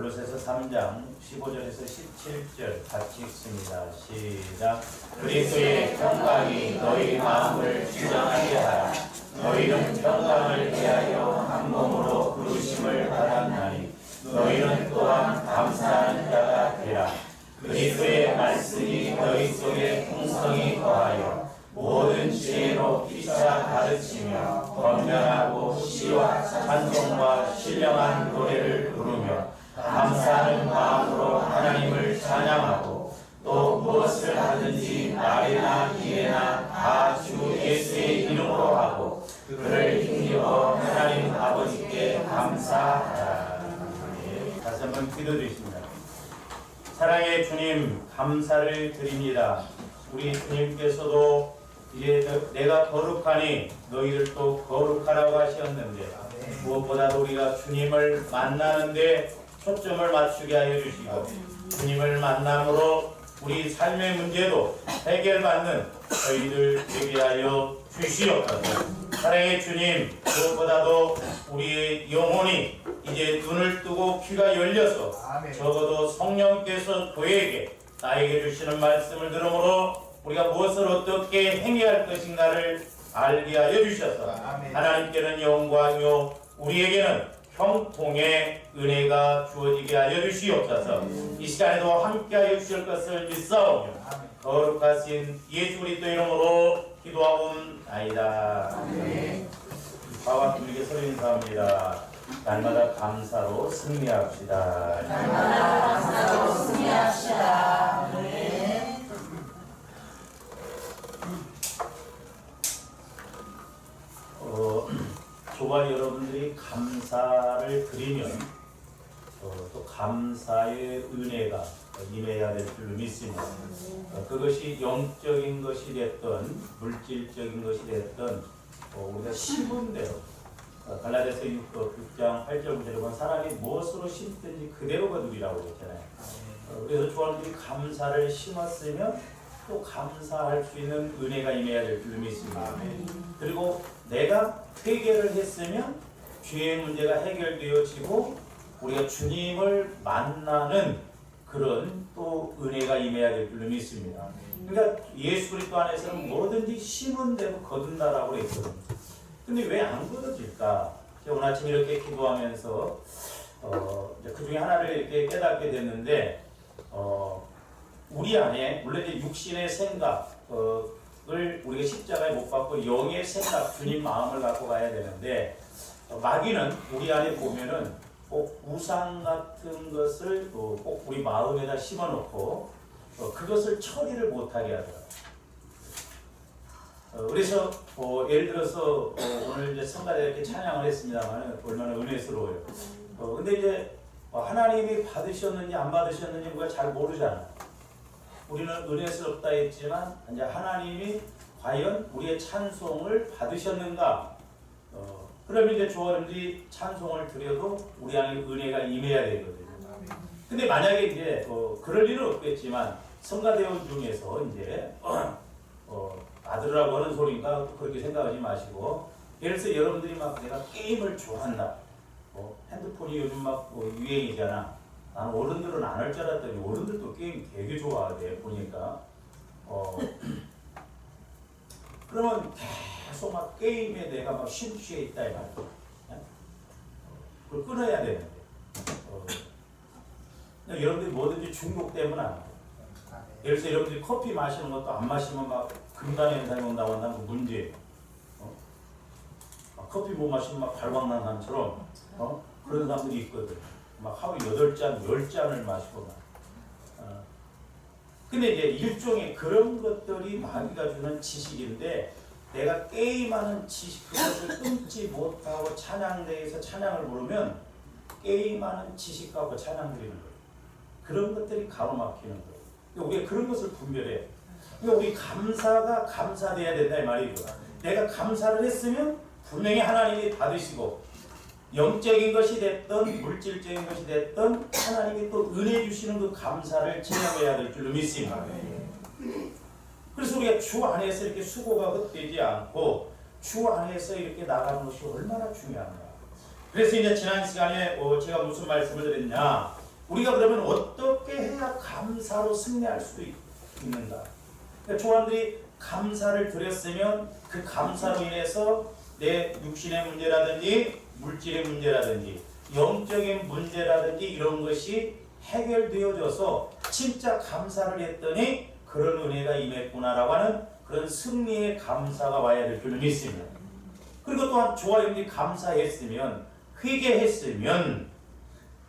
골로새서 3장 15절에서 17절 같이 읽습니다. 시작. 그리스도의 평강이 너희 마음을 주장하게 하라. 너희는 평강을 위하여 한 몸으로 부르심을 받았나니 너희는 또한 감사하는 자가 되라. 그리스도의 말씀이 너희 속에 풍성히 거하여 모든 지혜로 피차 가르치며 건면하고 시와 찬송과 신령한 노래를 부르며 감사하는 마음으로 하나님을 찬양하고 또 무엇을 하든지 말이나 일에나 다 주 예수의 이름으로 하고 그를 힘입어 하나님 아버지께 감사하라. 다시 한번 기도드리십니다. 사랑의 주님, 감사를 드립니다. 우리 주님께서도 이제 내가 거룩하니 너희를 또 거룩하라고 하셨는데 무엇보다도 우리가 주님을 만나는데 초점을 맞추게 하여 주시고 주님을 만남으로 우리 삶의 문제도 해결받는 저희들 되게 하여 주시옵소서. 사랑의 주님, 무엇보다도 우리의 영혼이 이제 눈을 뜨고 귀가 열려서 적어도 성령께서 그에게 나에게 주시는 말씀을 들으므로 우리가 무엇을 어떻게 행해야 할 것인가를 알게 하여 주셔서 하나님께는 영광이요 우리에게는 형통의 은혜가 주어지게 하여 주시옵소서. 이 시간에도 함께하여 주실 것을 믿사오며 거룩하신 예수 그리스도 이름으로 기도하옵나이다. 바와 주님께 서로 인사합니다. 날마다 감사로 승리합시다. 날마다 감사로 승리합시다. 조가 여러분들이 감사를 드리면 또 감사의 은혜가 임해야 될 줄로 믿습니다. 그것이 영적인 것이 됐든 물질적인 것이 됐든 우리가 심은 대로 갈라디아서 6장 8절 9절에 보면 사람이 무엇으로 심든지 그대로 거두리라고 했잖아요. 그래서 조원들이 감사를 심었으면 또 감사할 수 있는 은혜가 임해야 될 줄로 믿습니다. 그리고 내가 회개를 했으면 죄의 문제가 해결되어지고 우리가 주님을 만나는 그런 또 은혜가 임해야 될 줄로 믿습니다. 그러니까 예수 그리스도 안에서는 뭐든지 심은 대로 거둔다라고 했거든요. 근데 왜 안 거둬질까? 제가 오늘 아침 이렇게 기도하면서 그 중에 하나를 이렇게 깨닫게 됐는데 우리 안에 물론 이제 육신의 생각을 우리가 십자가에 못 박고 영의 생각, 주님 마음을 갖고 가야 되는데 마귀는 우리 안에 보면은 꼭 우상 같은 것을 꼭 우리 마음에다 심어놓고 그것을 처리를 못하게 하더라고요. 그래서 예를 들어서 오늘 이제 성가대 이렇게 찬양을 했습니다만 얼마나 은혜스러워요. 근데 이제 하나님이 받으셨는지 안 받으셨는지 우리가 잘 모르잖아요. 우리는 은혜스럽다 했지만 이제 하나님이 과연 우리의 찬송을 받으셨는가? 그러면 이제 조원들이 찬송을 드려도 우리 안에 은혜가 임해야 되거든요. 근데 만약에 이제 그럴 일은 없겠지만 성가대원 중에서 이제 아들이라고 하는 소리인가 그렇게 생각하지 마시고 예를 들어서 여러분들이 막 내가 게임을 좋아한다. 핸드폰이 요즘 막 유행이잖아. 나는 어른들은 안 할 줄 알았더니 어른들도 게임 되게 좋아하대 보니까. 그러면 계속 막 게임에 내가 막 심취해 있다 이 말이야. 그걸 끊어야 되는데. 여러분들이 뭐든지 중독되면 안 돼. 예를 들어서 여러분들이 커피 마시는 것도 안 마시면 막 금단의 현상이 온다고 한다는 건 문제예요. 커피 못 마시면 막 발광난 사람처럼 그런 사람들이 있거든. 막 하루 8잔, 10잔을 마시고 막. 근데 이제 일종의 그런 것들이 마귀가 주는 지식인데 내가 게임하는 지식 그것을 끊지 못하고 찬양대에서 찬양을 부르면 게임하는 지식 갖고 찬양 드리는 거예요. 그런 것들이 가로막히는 거예요. 그러니까 우리가 그런 것을 분별해. 그러니까 우리 감사가 감사돼야 된다 이 말이죠. 내가 감사를 했으면 분명히 하나님이 받으시고 영적인 것이 됐든 물질적인 것이 됐든 하나님이 또 은혜 주시는 그 감사를 체험해야 될 줄로 믿습니다. 그래서 우리가 주 안에서 이렇게 수고가 헛되지 않고 주 안에서 이렇게 나가는 것이 얼마나 중요한가. 그래서 이제 지난 시간에 제가 무슨 말씀을 드렸냐, 우리가 그러면 어떻게 해야 감사로 승리할 수 있는가? 그러니까 조원들이 감사를 드렸으면 그 감사로 인해서 내 육신의 문제라든지 물질의 문제라든지 영적인 문제라든지 이런 것이 해결되어져서 진짜 감사를 했더니 그런 은혜가 임했구나라고 하는 그런 승리의 감사가 와야 될 줄 믿습니다. 그리고 또한 저와 여러분이 감사했으면 회개했으면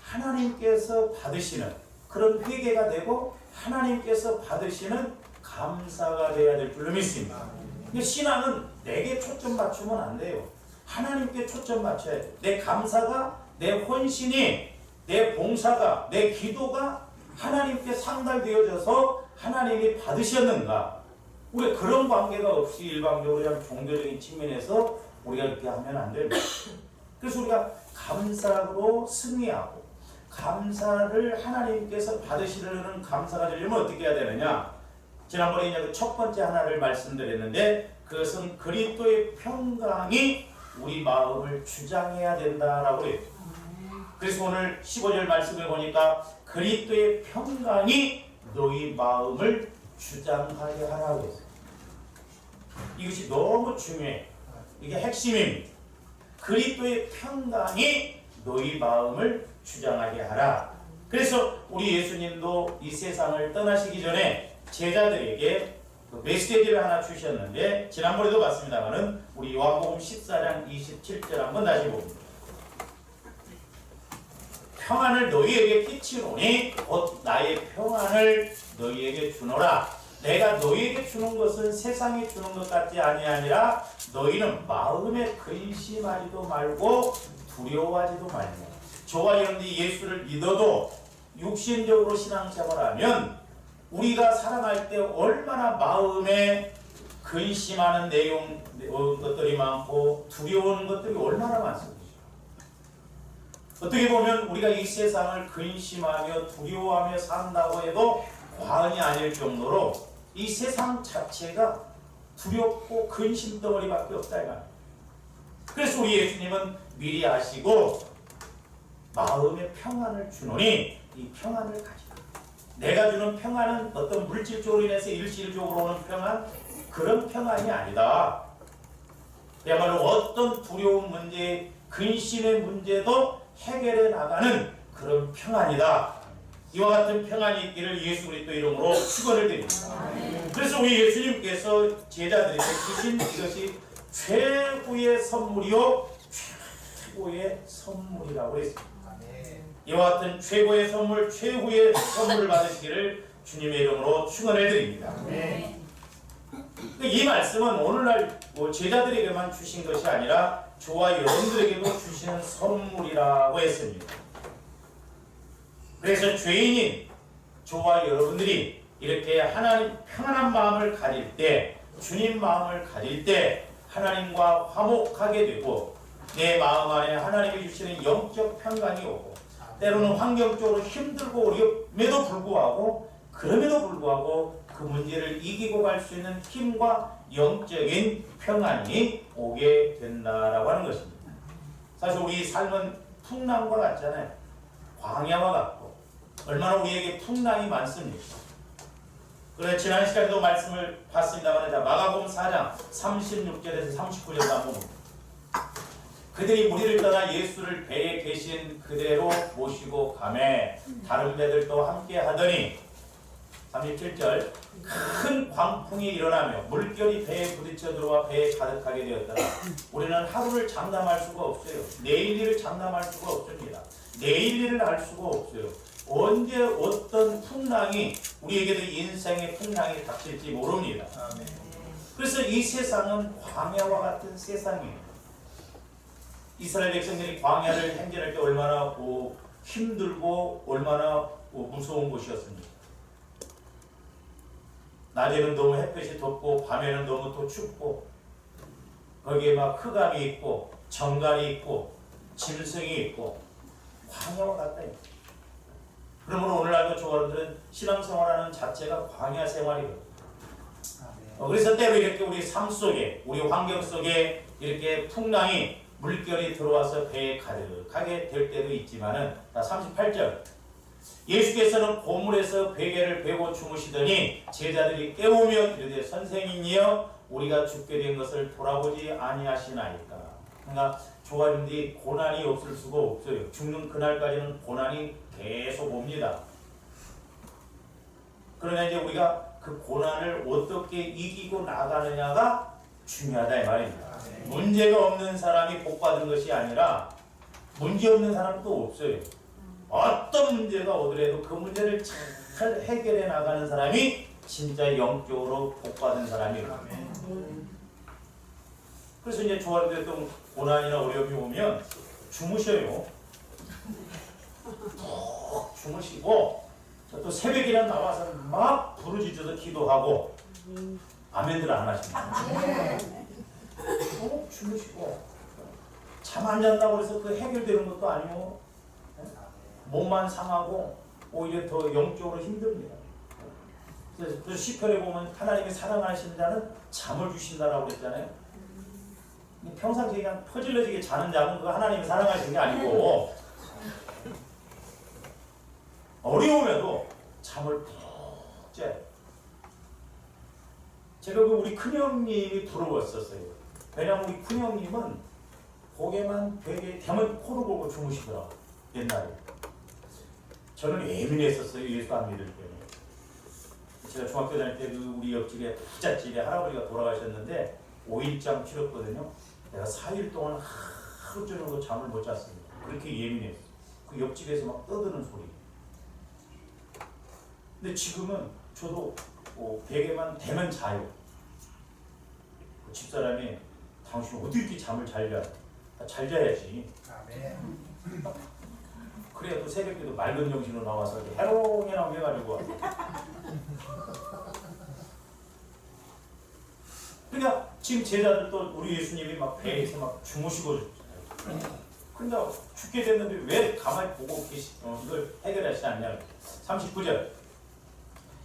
하나님께서 받으시는 그런 회개가 되고 하나님께서 받으시는 감사가 되어야 될 줄로 믿습니다. 근데 신앙은 내게 초점 맞추면 안 돼요. 하나님께 초점 맞춰야 돼요. 내 감사가, 내 혼신이, 내 봉사가, 내 기도가 하나님께 상달되어져서 하나님이 받으셨는가? 우리가 그런 관계가 없이 일방적으로 그냥 종교적인 측면에서 우리가 이렇게 하면 안 됩니다. 그래서 우리가 감사로 승리하고 감사를 하나님께서 받으시려는 감사가 되려면 어떻게 해야 되느냐? 지난번에 이제 첫 번째 하나를 말씀드렸는데 그것은 그리스도의 평강이 우리 마음을 주장해야 된다라고 해요. 그래서 오늘 15절 말씀을 보니까 그리스도의 평강이 너희 마음을 주장하게 하라고 했어요. 이것이 너무 중요해. 이게 핵심입니다. 그리스도의 평강이 너희 마음을 주장하게 하라. 그래서 우리 예수님도 이 세상을 떠나시기 전에 제자들에게 그 메시지를 하나 주셨는데 지난번에도 봤습니다만은 우리 요한복음 14장 27절 한번 다시 봅니다. 평안을 너희에게 끼치노니 곧 나의 평안을 너희에게 주노라. 내가 너희에게 주는 것은 세상이 주는 것 같지 아니하니라. 너희는 마음에 근심하지도 말고 두려워하지도 말고. 저와 여러분이 예수를 믿어도 육신적으로 신앙생활하면 우리가 살아갈 때 얼마나 마음에 근심하는 것들이 많고 두려운 것들이 얼마나 많습니다. 어떻게 보면 우리가 이 세상을 근심하며 두려워하며 산다고 해도 과언이 아닐 정도로 이 세상 자체가 두렵고 근심 덩어리밖에 없다 이거예요. 그래서 우리 예수님은 미리 아시고 마음의 평안을 주노니 이 평안을 가지라. 내가 주는 평안은 어떤 물질적으로 인해서 일시적으로 오는 평안, 그런 평안이 아니다. 그야말로 어떤 두려운 문제, 근심의 문제도 해결해 나가는 그런 평안이다. 이와 같은 평안이 있기를 예수 그리스도 이름으로 축원을 드립니다. 그래서 우리 예수님께서 제자들에게 주신 이것이 최고의 선물이요 최고의 선물이라고 했습니다. 이와 같은 최고의 선물, 최후의 선물을 받으시기를 주님의 이름으로 축원을 드립니다. 이 말씀은 오늘날 제자들에게만 주신 것이 아니라 저와 여러분들에게도 주시는 선물이라고 했습니다. 그래서 죄인인 저와 여러분들이 이렇게 하나님 평안한 마음을 가질 때, 주님 마음을 가질 때 하나님과 화목하게 되고 내 마음 안에 하나님이 주시는 영적 평강이 오고 때로는 환경적으로 힘들고 어려움에도 불구하고 그럼에도 불구하고 그 문제를 이기고 갈 수 있는 힘과 영적인 평안이 오게 된다라고 하는 것입니다. 사실 우리 삶은 풍랑과 같잖아요. 광야와 같고 얼마나 우리에게 풍랑이 많습니까? 그래 지난 시간에도 말씀을 봤습니다만 마가복음 4장 36절에서 39절 한번 봅니다. 그들이 무리를 떠나 예수를 배에 계신 그대로 모시고 가매 다른 배들도 함께 하더니 37절 큰 광풍이 일어나며 물결이 배에 부딪혀 들어와 배에 가득하게 되었더라. 우리는 하루를 장담할 수가 없어요. 내일 일을 장담할 수가 없습니다. 내일 일을 알 수가 없어요. 언제 어떤 풍랑이 우리에게도 인생의 풍랑이 닥칠지 모릅니다. 그래서 이 세상은 광야와 같은 세상이에요. 이스라엘 백성들이 광야를 행진할 때 얼마나 힘들고 얼마나 무서운 곳이었습니까? 낮에는 너무 햇볕이 덥고 밤에는 너무 또 춥고 거기에 막 흑암이 있고 정갈이 있고 짐승이 있고 광야와 같다. 그러면 오늘날도 저분들은 신앙생활하는 자체가 광야 생활이거든요. 그래서 때로 이렇게 우리 삶 속에 우리 환경 속에 이렇게 풍랑이 물결이 들어와서 배에 가득하게 될 때도 있지만은 38절 예수께서는 고물에서 베개를 베고 주무시더니 제자들이 깨우며 이르되 선생님이여 우리가 죽게 된 것을 돌아보지 아니하시나이까. 그러니까 조가님들이 고난이 없을 수가 없어요. 죽는 그날까지는 고난이 계속 옵니다. 그러나 이제 우리가 그 고난을 어떻게 이기고 나가느냐가 중요하다 이 말입니다. 문제가 없는 사람이 복받은 것이 아니라 문제 없는 사람도 없어요. 어떤 문제가 오더라도 그 문제를 잘 해결해 나가는 사람이 진짜 영적으로 복받은 사람이에요. 그래서 이제 조화를 또 고난이나 어려움이 오면 주무셔요. 푹 주무시고 또 새벽이나 나와서 막 부르짖어서 기도하고 아멘들 안 하십니다. 푹 주무시고 잠 안 잔다고 해서 그 해결되는 것도 아니고 몸만 상하고 오히려 더 영적으로 힘듭니다. 그래서 시편에 보면 하나님이 사랑하시는 자는 잠을 주신다라고 그랬잖아요. 평상시에 그냥 퍼질러지게 자는 잠은 그거 하나님이 사랑하시는 게 아니고 어려움에도 잠을 푹 자요. 제가 그 우리 큰형님이 부러웠었어요. 왜냐면 우리 큰형님은 고개만 되게 대면 코를 보고 주무시더라고요. 옛날에. 저는 예민했었어요. 예수 안 믿을 때는. 제가 중학교 다닐 때 그 우리 옆집에 부잣집에 할아버지가 돌아가셨는데 5일장 치렀거든요. 내가 4일 동안 하루 종일도 잠을 못 잤습니다. 그렇게 예민했어요. 그 옆집에서 막 떠드는 소리. 근데 지금은 저도 베개만 대면 자요. 그 집사람이 당신 어디 이렇게 잠을 잘 자? 잘 자야지. 그래야 또 새벽에도 맑은 정신으로 나와서 해롱해롱 해가지고 그러니까 지금 제자들도 우리 예수님이 막 배에서 막 주무시고 그러니까 죽게 됐는데 왜 가만히 보고 이걸 해결하시지 않냐. 39절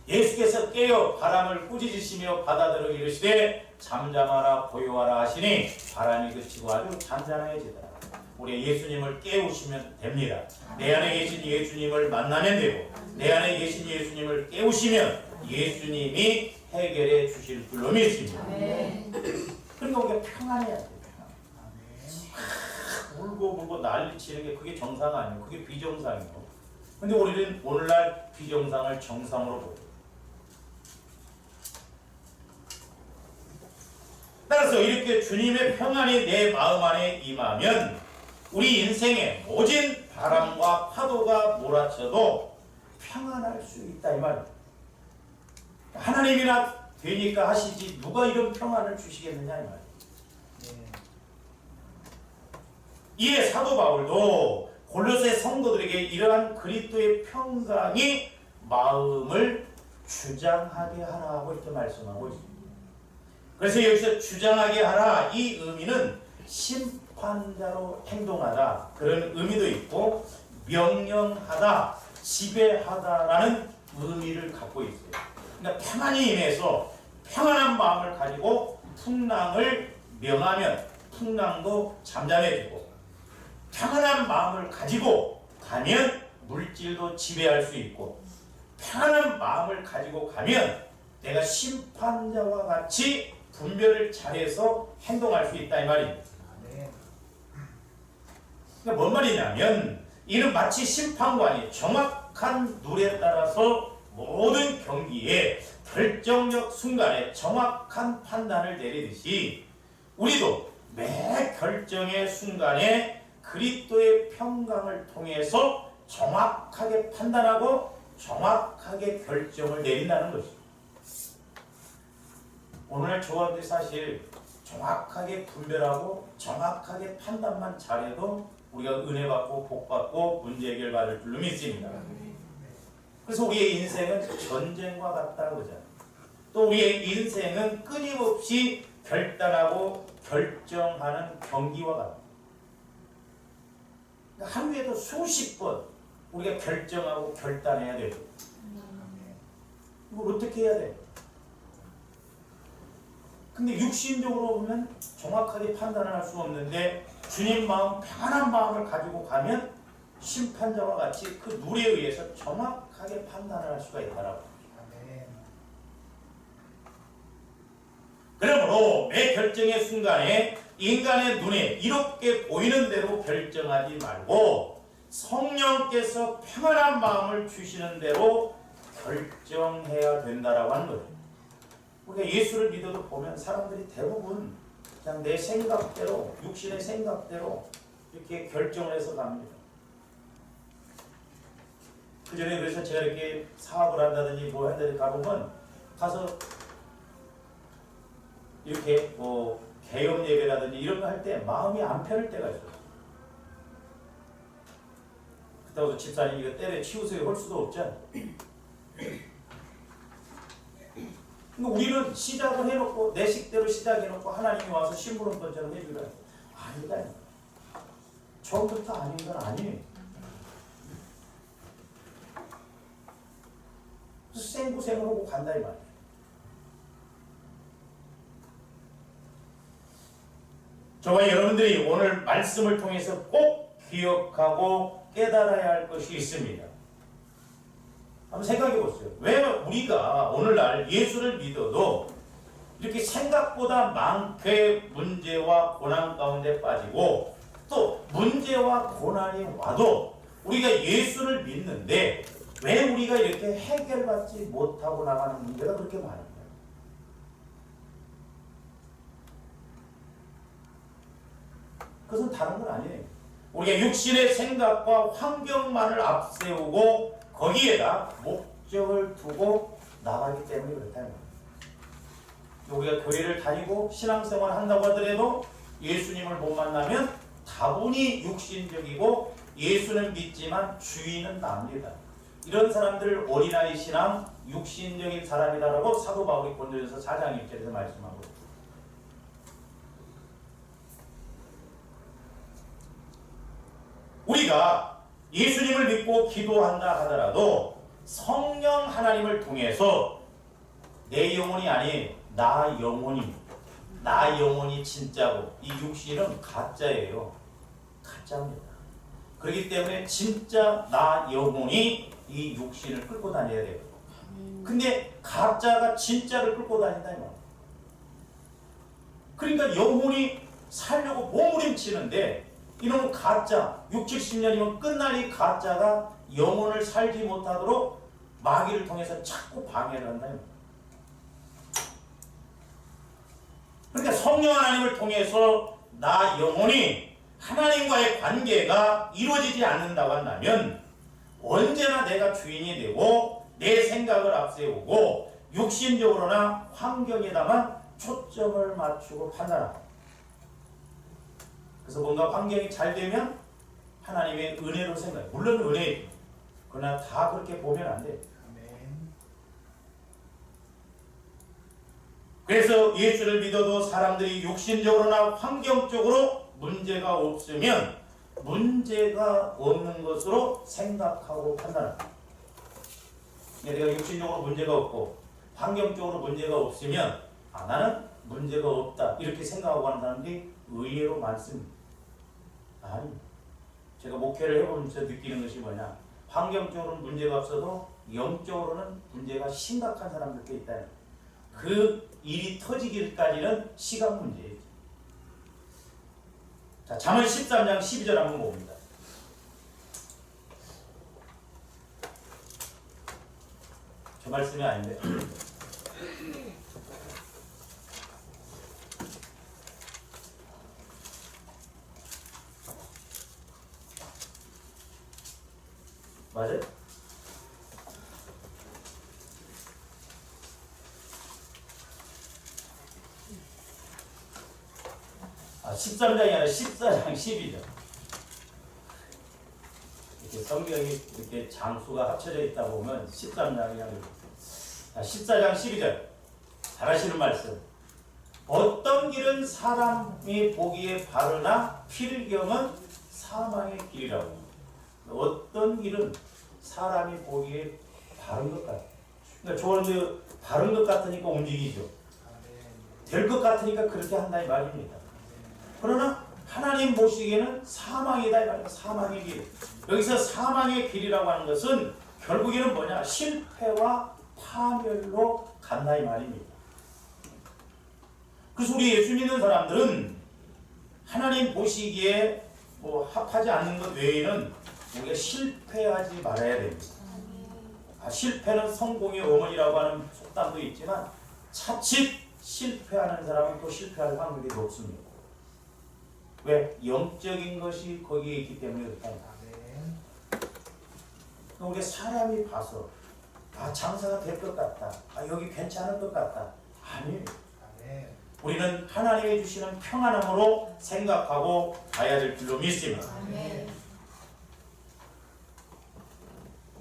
예수께서 깨어 바람을 꾸짖으시며 바다들어 이르시되 잠잠하라 고요하라 하시니 바람이 그치고 아주 잔잔해지더라. 우리 예수님을 깨우시면 됩니다. 내 안에 계신 예수님을 만나면 되고 내 안에 계신 예수님을 깨우시면 예수님이 해결해 주실 줄로 믿습니다. 그러니까 우리가 평안해야 돼요. 울고 난리치는 게 그게 정상 아니에요. 그게 비정상이에요. 근데 우리는 오늘날 비정상을 정상으로 보고 따라서 이렇게 주님의 평안이 내 마음 안에 임하면 우리 인생에 모진 바람과 파도가 몰아쳐도 평안할 수 있다 이 말이에요. 하나님이나 되니까 하시지 누가 이런 평안을 주시겠느냐 이 말이에요. 이에 사도 바울도 골로새 성도들에게 이러한 그리스도의 평강이 마음을 주장하게 하라고 이렇게 말씀하고 있습니다. 그래서 여기서 주장하게 하라 이 의미는 심판자로 행동하다 그런 의미도 있고 명령하다 지배하다라는 의미를 갖고 있어요. 그러니까 평안이 임해서 평안한 마음을 가지고 풍랑을 명하면 풍랑도 잠잠해지고 평안한 마음을 가지고 가면 물질도 지배할 수 있고 평안한 마음을 가지고 가면 내가 심판자와 같이 분별을 잘해서 행동할 수 있다 이 말입니다. 그러니까 뭔 말이냐면 이는 마치 심판관이 정확한 룰에 따라서 모든 경기에 결정적 순간에 정확한 판단을 내리듯이 우리도 매 결정의 순간에 그리스도의 평강을 통해서 정확하게 판단하고 정확하게 결정을 내린다는 것입니다. 오늘 조합이 사실 정확하게 분별하고 정확하게 판단만 잘해도 우리가 은혜 받고 복 받고 문제 해결 받을 줄로 믿습니다. 그래서 우리의 인생은 전쟁과 같다 그러잖아요. 또 우리의 인생은 끊임없이 결단하고 결정하는 경기와 같다. 하루에도 수십 번 우리가 결정하고 결단해야 돼요. 이걸 어떻게 해야 돼요? 근데 육신적으로 보면 정확하게 판단을 할 수 없는데 주님 마음, 편안한 마음을 가지고 가면 심판자와 같이 그 룰에 의해서 정확하게 판단을 할 수가 있다라고. 그러므로 매 결정의 순간에 인간의 눈에 이롭게 보이는 대로 결정하지 말고 성령께서 평안한 마음을 주시는 대로 결정해야 된다라고 하는 거예요. 우리가 예수를 믿어도 보면 사람들이 대부분 그냥 내 생각대로, 육신의 생각대로 이렇게 결정을 해서 갑니다. 그 전에 그래서 제가 이렇게 사업을 한다든지 뭐 한다든지 가보면 가서 이렇게 뭐 개업 예배라든지 이런 거 할 때 마음이 안 편할 때가 있어요. 그렇다고 집사님 이거 때려 치우세요 할 수도 없잖아요. 그러니까 우리는 시작을 해놓고 내 식대로 시작해놓고 하나님이 와서 심부름꾼처럼 해주라. 아니다. 처음부터 아닌 건 아니에요. 생고생을 하고 간다 이 말이에요. 저와 여러분들이 오늘 말씀을 통해서 꼭 기억하고 깨달아야 할 것이 있습니다. 한번 생각해 보세요. 왜 우리가 오늘날 예수를 믿어도 이렇게 생각보다 많게 문제와 고난 가운데 빠지고 또 문제와 고난이 와도 우리가 예수를 믿는데 왜 우리가 이렇게 해결받지 못하고 나가는 문제가 그렇게 많은가요? 그것은 다른 건 아니에요. 우리가 육신의 생각과 환경만을 앞세우고 거기에다 목적을 두고 나가기 때문에 그렇다는 거예요. 우리가 교회를 다니고 신앙생활을 한다고 하더라도 예수님을 못 만나면 다분히 육신적이고 예수는 믿지만 주인은 납니다. 이런 사람들을 어린아이 신앙, 육신적인 사람이다라고 사도 바울이 고린도전서 4장 1절에서 말씀하고 있습니다. 우리가 예수님을 믿고 기도한다 하더라도 성령 하나님을 통해서 내 영혼이 아닌 나 영혼입니다. 나 영혼이 진짜고 이 육신은 가짜예요. 가짜입니다. 그렇기 때문에 진짜 나 영혼이 이 육신을 끌고 다녀야 돼요. 근데 가짜가 진짜를 끌고 다닌다 이 말이에요. 그러니까 영혼이 살려고 몸부림치는데 이놈 가짜 60, 70년이면 끝날 이 가짜가 영혼을 살지 못하도록 마귀를 통해서 자꾸 방해를 한다 이 말이에요. 그러니까 성령 하나님을 통해서 나 영혼이 하나님과의 관계가 이루어지지 않는다고 한다면 언제나 내가 주인이 되고 내 생각을 앞세우고 육신적으로나 환경에다만 초점을 맞추고 판단하고 그래서 뭔가 환경이 잘 되면 하나님의 은혜로 생각해. 물론 은혜예요. 그러나 다 그렇게 보면 안 돼요. 그래서 예수를 믿어도 사람들이 육신적으로나 환경적으로 문제가 없으면 문제가 없는 것으로 생각하고 판단합니다. 내가 육신적으로 문제가 없고 환경적으로 문제가 없으면 나는 문제가 없다 이렇게 생각하고 하는 사람들이 의외로 많습니다. 아니, 제가 목회를 해보면서 느끼는 것이 뭐냐, 환경적으로는 문제가 없어도 영적으로는 문제가 심각한 사람들이 있다. 그 일이 터지기까지는 시간 문제예요. 자, 잠언 13장 12절 한번 봅니다. 저 말씀이 아닌데. 맞아요? 13장이 아니라 14장 12절. 이렇게 성경이 이렇게 장수가 합쳐져 있다 보면 13장이 아니고 14장 12절. 잘하시는 말씀. 어떤 길은 사람이 보기에 바르나 필경은 사망의 길이라고. 어떤 길은 사람이 보기에 바른 것 같아요. 그러니까 좋은데 바른 것 같으니까 움직이죠. 될 것 같으니까 그렇게 한다 이 말입니다. 그러나 하나님 보시기에는 사망이다. 이 말이야. 사망의 길. 여기서 사망의 길이라고 하는 것은 결국에는 뭐냐? 실패와 파멸로 간다 이 말입니다. 그래서 우리 예수 믿는 사람들은 하나님 보시기에 뭐 합하지 않는 것 외에는 우리가 실패하지 말아야 됩니다. 실패는 성공의 어머니라고 하는 속담도 있지만 자칫 실패하는 사람은 또 실패할 확률이 높습니다. 왜? 영적인 것이 거기에 있기 때문에 그렇다. 우리가 사람이 봐서 장사가 될 것 같다. 여기 괜찮을 것 같다. 아니에요. 우리는 하나님이 주시는 평안함으로 생각하고 가야 될 줄로 믿습니다.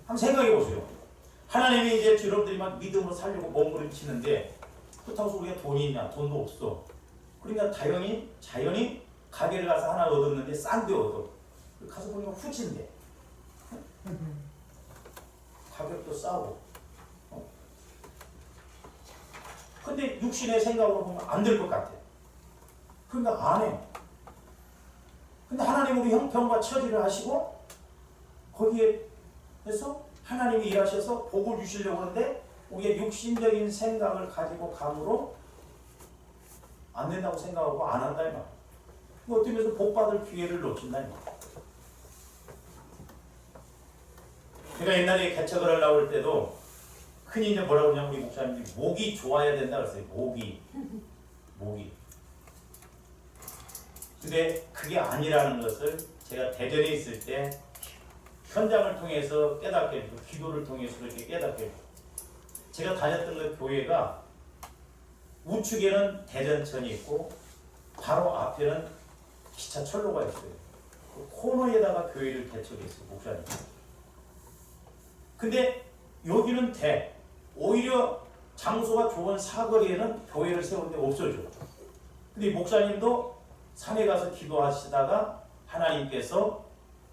한번 생각해 보세요. 하나님이 이제 여러분들이 막 믿음으로 살려고 몸부림치는데 그렇다고 해서 우리가 돈이 있냐? 돈도 없어. 그러니까 자연히 가게를 가서 하나 얻었는데 싼데 얻어. 가서 보니까 후진데. 가격도 싸고. 근데 육신의 생각으로 보면 안 될 것 같아. 그러니까 안 해. 근데 하나님 우리 형편과 처지를 하시고 거기에 해서 하나님이 일하셔서 복을 주시려고 하는데 우리의 육신적인 생각을 가지고 감으로 안 된다고 생각하고 안 한다 이 말. 어떤 면에서 복 받을 기회를 놓친다 이 말. 제가 옛날에 개척을 하려고 할 때도 흔히 이제 뭐라고 그러냐면 우리 목사님들이 목이 좋아야 된다 그랬어요. 목이. 근데 그게 아니라는 것을 제가 대전에 있을 때 현장을 통해서 깨닫게 해주고 기도를 통해서 그렇게 깨닫게 해주고 제가 다녔던 그 교회가 우측에는 대전천이 있고 바로 앞에는 기차철로가 있어요. 그 코너에다가 교회를 개척했어요. 목사님. 근데 여기는 오히려 장소가 좋은 사거리에는 교회를 세울 데 없어져. 근데 목사님도 산에 가서 기도하시다가 하나님께서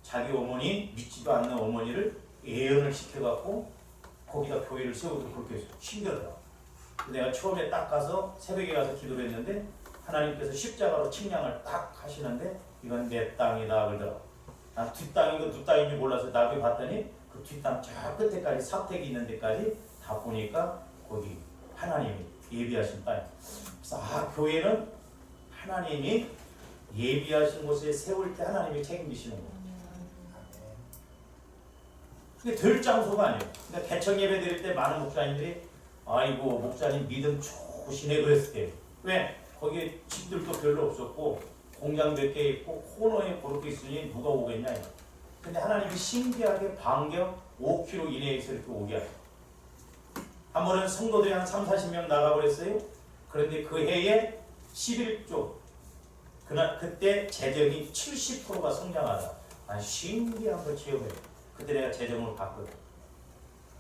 자기 어머니, 믿지도 않는 어머니를 예언을 시켜갖고 거기다 교회를 세우도록 그렇게 했어요. 신기하더라고. 내가 처음에 딱 가서 새벽에 가서 기도를 했는데 하나님께서 십자가로 측량을 딱 하시는데 이건 내 땅이다 그러더라고. 난 뒷땅이고 뒷땅인지 몰라서 나중에 봤더니 그 뒷땅 저 끝에까지 사택이 있는 데까지 다 보니까 거기 하나님이 예비하신 땅이에요. 그래서 교회는 하나님이 예비하신 곳에 세울 때 하나님이 책임지시는 거예요. 그게 될 장소가 아니에요. 그러니까 개척 예배 드릴 때 많은 목사님들이 아이고 목사님 믿음 좋으시네 그랬을 때 왜? 거기에 집들도 별로 없었고 공장 몇 개 있고 코너에 그렇게 있으니 누가 오겠냐. 근데 하나님이 신기하게 반경 5km 이내에서 이렇게 오게 하죠. 한 번은 성도들이 한 30-40명 나가고 그랬어요. 그런데 그 해에 11조 그때 재정이 70%가 성장하다. 신기한 걸 체험해요. 그때 내가 재정을 봤거든.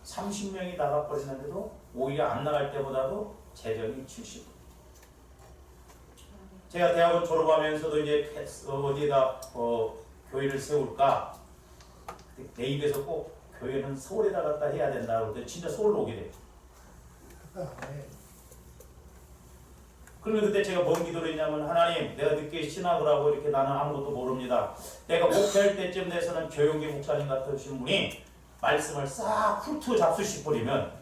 30명이 나가버리는데도 오히려 안 나갈 때보다도 재정이 70%. 제가 대학원 졸업하면서도 이제 어디에다 교회를 세울까? 내 입에서 꼭 교회는 서울에다 갖다 해야 된다고 그랬더니 진짜 서울로 오게 돼. 그러면 그때 제가 뭔 기도를 했냐면 하나님 내가 늦게 신학을 하고 이렇게 나는 아무것도 모릅니다. 내가 목회할 때쯤 돼서는 조용기 목사님 같으신 분이 말씀을 싹 훑어 잡수시버리면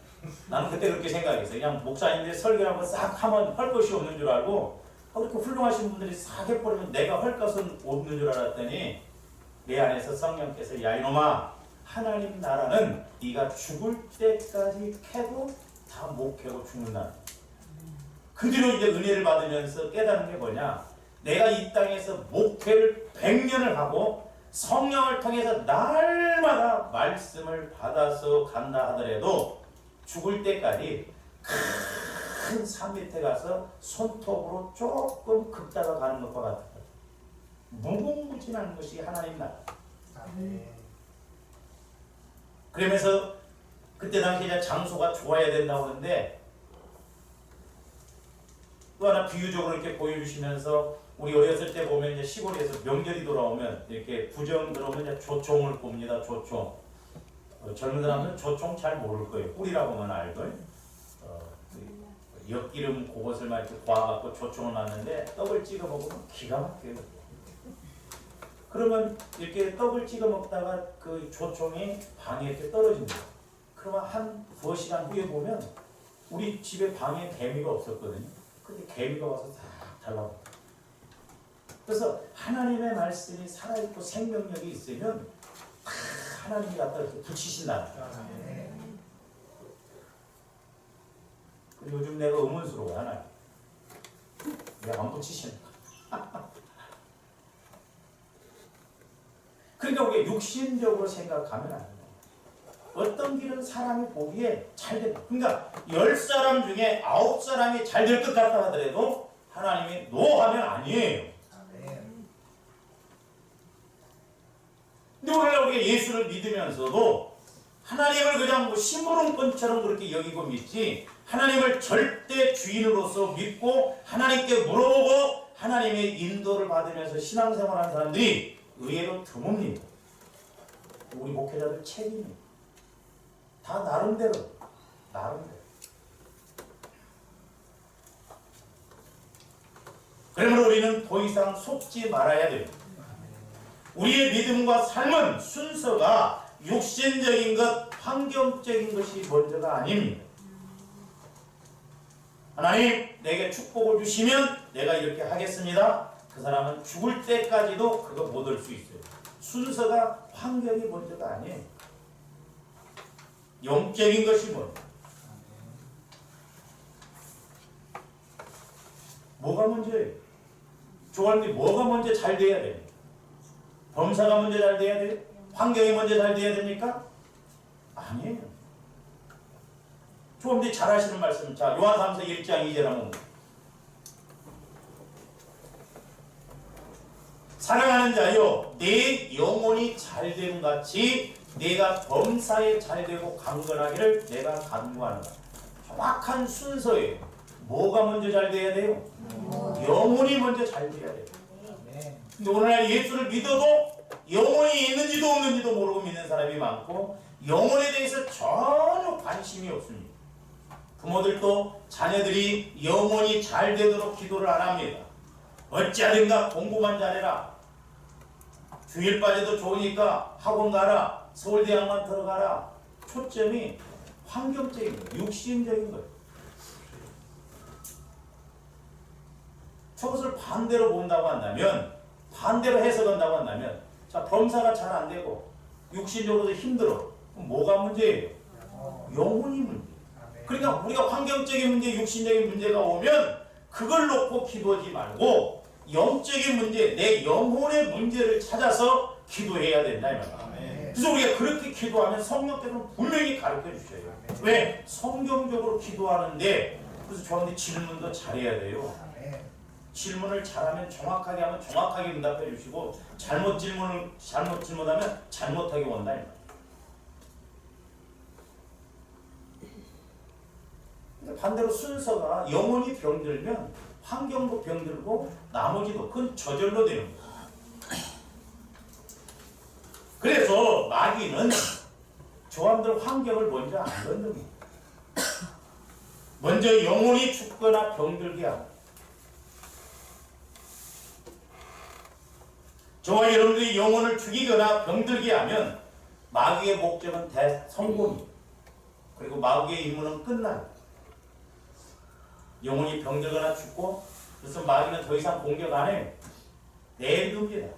나는 그때 그렇게 생각했어요. 그냥 목사님들이 설교를 한번 싹 하면 할 것이 없는 줄 알고 그렇게 훌륭하신 분들이 싹 해버리면 내가 할 것은 없는 줄 알았더니 내 안에서 성령께서 야 이놈아 하나님 나라는 네가 죽을 때까지 캐도 다 못 캐고 죽는다. 그 뒤로 이제 은혜를 받으면서 깨달은 게 뭐냐? 내가 이 땅에서 목회를 100년을 하고 성령을 통해서 날마다 말씀을 받아서 간다 하더라도 죽을 때까지 큰 산 밑에 가서 손톱으로 조금 긁다가 가는 것과 같아요. 무궁무진한 것이 하나님 나라. 그러면서 그때 당시 이제 장소가 좋아야 된다고 하는데 또 하나 비유적으로 이렇게 보여주시면서 우리 어렸을 때 보면 이제 시골에서 명절이 돌아오면 이렇게 구정 들어오면 이제 조총을 봅니다. 조총. 젊은 사람은 조총 잘 모를 거예요. 꿀이라고만 알걸. 엿기름 그것을 막 이렇게 구워갖고 조총을 놨는데 떡을 찍어 먹으면 기가 막혀요. 그러면 이렇게 떡을 찍어 먹다가 그 조총이 방에 이렇게 떨어집니다. 그러면 한 2시간 후에 보면 우리 집에 방에 개미가 없었거든요. 근데 개미가 와서 싹 달라고. 그래서 하나님의 말씀이 살아있고 생명력이 있으면 하나님이 갖다 이렇게 붙이신다. 요즘 내가 의문스러워요. 하나님 왜 안 붙이시는가? 그러니까 우리가 육신적으로 생각하면 안 돼요. 어떤 길은 사람이 보기에 잘 된다. 그러니까 10사람 중에 9사람이 잘 될 것 같다 하더라도 하나님이 노하면 아니에요. 근데 오늘날 우리가 예수를 믿으면서도 하나님을 그냥 뭐 심부름꾼처럼 그렇게 여기고 믿지, 하나님을 절대 주인으로서 믿고 하나님께 물어보고 하나님의 인도를 받으면서 신앙생활하는 사람들이 의외로 드뭅니다. 우리 목회자들 책임입니다. 다 나름대로. 그러므로 우리는 더 이상 속지 말아야 됩니다. 우리의 믿음과 삶은 순서가 육신적인 것, 환경적인 것이 먼저가 아닙니다. 하나님 내게 축복을 주시면 내가 이렇게 하겠습니다. 그 사람은 죽을 때까지도 그거 못 얻을 수 있어요. 순서가 환경이 먼저가 아니에요. 영적인 것이 먼저. 뭐가 먼저예요? 조관님 뭐가 먼저 잘 돼야 돼요? 범사가 먼저 잘 돼야 돼요? 환경이 먼저 잘 돼야 됩니까? 아니에요. 조관님 잘 하시는 말씀. 자, 요한삼서 1장 2절 한번. 사랑하는 자여, 내 영혼이 잘됨 같이 내가 범사에 잘되고 강건하기를 내가 간구하노라. 정확한 순서예요. 뭐가 먼저 잘 돼야 돼요? 영혼이 먼저 잘 돼야 돼요. 근데 오늘날 예수를 믿어도 영혼이 있는지도 없는지도 모르고 믿는 사람이 많고 영혼에 대해서 전혀 관심이 없습니다. 부모들도 자녀들이 영혼이 잘 되도록 기도를 안 합니다. 어찌하든가 공부만 잘해라. 주일 빠져도 좋으니까 학원 가라. 서울대학만 들어가라. 초점이 환경적인 거예요. 육신적인 거예요. 저것을 반대로 본다고 한다면, 반대로 해석한다고 한다면, 자, 범사가 잘 안 되고 육신적으로도 힘들어. 그럼 뭐가 문제예요? 영혼이 문제. 그러니까 우리가 환경적인 문제, 육신적인 문제가 오면 그걸 놓고 기도하지 말고 영적인 문제, 내 영혼의 문제를 찾아서 기도해야 된다 이 말이야. 그래서 우리가 그렇게 기도하면 성령께서는 분명히 가르쳐 주셔요. 왜? 성경적으로 기도하는데, 그래서 저한테 질문도 잘해야 돼요. 질문을 잘하면 정확하게 하면 정확하게 응답해 주시고, 잘못 질문하면 잘못하게 온다 이 말이야. 반대로 순서가 영혼이 병들면 환경도 병들고 나머지도 그건 저절로 되는 거예요. 그래서 마귀는 저함들 환경을 먼저 안 건듭니다. 먼저 영혼이 죽거나 병들게 하고, 저와 여러분들이 영혼을 죽이거나 병들게 하면 마귀의 목적은 대성공입니다. 그리고 마귀의 임무는 끝나요. 영혼이 병들거나 죽고, 그래서 마귀는 더 이상 공격 안 해요. 내립니다.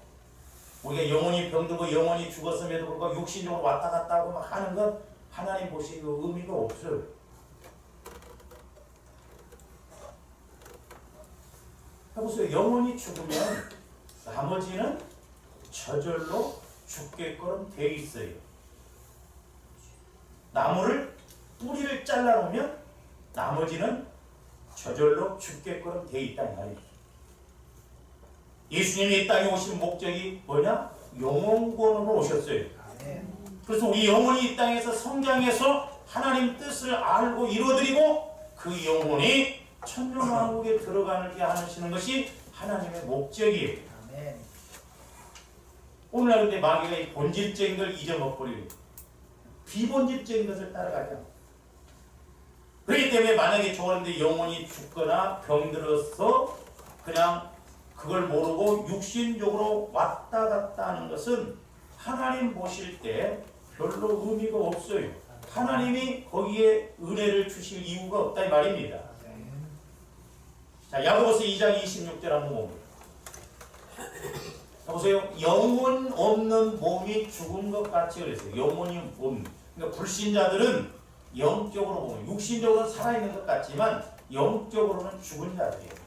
우리가 영혼이 병들고 영혼이 죽었음에도 불구하고 육신적으로 왔다 갔다 하고 막 하는 건 하나님 보시기에 의미가 없어요. 해보세요. 영혼이 죽으면 나머지는 저절로 죽게끔 돼 있어요. 나무를 뿌리를 잘라놓으면 나머지는 저절로 죽게끔 돼 있다 이 말이죠. 예수님이 이 땅에 오신 목적이 뭐냐? 영혼권으로 오셨어요. 그래서 우리 영혼이 이 땅에서 성장해서 하나님 뜻을 알고 이루어드리고 그 영혼이 천년왕국에 들어가게 하시는 것이 하나님의 목적이에요. 오늘날 근데 마귀가 이 본질적인 걸 잊어먹버리고 비본질적인 것을 따라가죠. 그렇기 때문에 만약에 저런데 영혼이 죽거나 병들어서 그냥 그걸 모르고 육신적으로 왔다 갔다 하는 것은 하나님 보실 때 별로 의미가 없어요. 하나님이 거기에 은혜를 주실 이유가 없다 이 말입니다. 자, 야고보서 2장 26절 한번 봅니다. 보세요. 영혼 없는 몸이 죽은 것 같이 그랬어요. 영혼이 없는. 그러니까 불신자들은 영적으로 보면 육신적으로는 살아있는 것 같지만 영적으로는 죽은 자들이에요.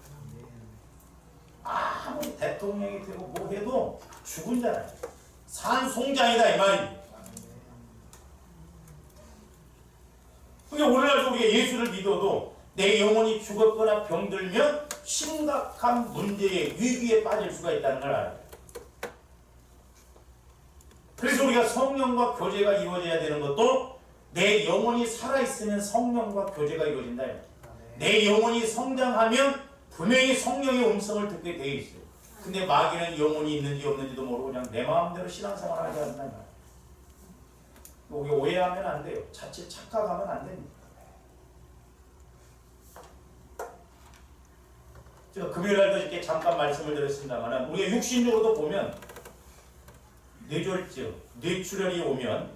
아무리 대통령이 되고 뭐 해도 죽은 자라요. 산송장이다 이 말입니다. 그러니까 오늘날 우리가 예수를 믿어도 내 영혼이 죽었거나 병들면 심각한 문제에 위기에 빠질 수가 있다는 걸 알아요. 그래서 우리가 성령과 교제가 이루어져야 되는 것도 내 영혼이 살아있으면 성령과 교제가 이루어진다. 내 영혼이 성장하면 분명히 성령의 음성을 듣게 되어 있어요. 근데 마귀는 영혼이 있는지 없는지도 모르고 그냥 내 마음대로 신앙생활을 하게 한다. 우리 오해하면 안 돼요. 자칫 착각하면 안 됩니다. 제가 금요일날도 이렇게 잠깐 말씀을 드렸습니다만 우리가 육신적으로도 보면 뇌졸중, 뇌출혈이 오면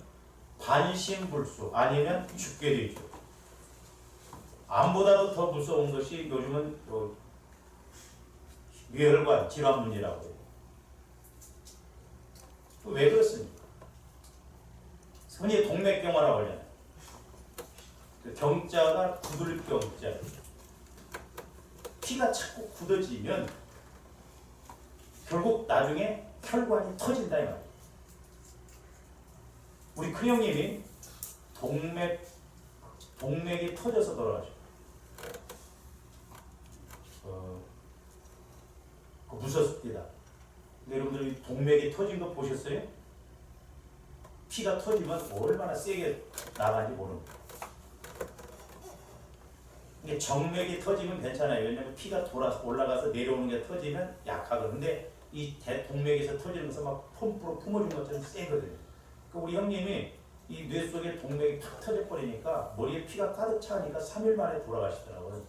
반신불수 아니면 죽게 되죠. 암보다도 더 무서운 것이 요즘은 뇌혈관 질환 문제라고 해요. 왜 그렇습니까? 흔히 동맥경화라고 하잖아요. 경자가 굳을 경자. 피가 자꾸 굳어지면 결국 나중에 혈관이 터진다 이 말이에요. 우리 큰형님이 동맥이 터져서 돌아가셨어요. 무섭습니다. 근데 여러분들 동맥이 터진 거 보셨어요? 피가 터지면 얼마나 세게 나가는지 모릅니다. 이게 정맥이 터지면 괜찮아요. 왜냐면 피가 돌아서 올라가서 내려오는 게 터지면 약하거든요. 근데 이 동맥에서 터지면서 막 펌프로 품어준 것처럼 세거든요. 우리 형님이 이 뇌 속에 동맥이 탁 터져버리니까 머리에 피가 가득 차니까 3일 만에 돌아가시더라고요.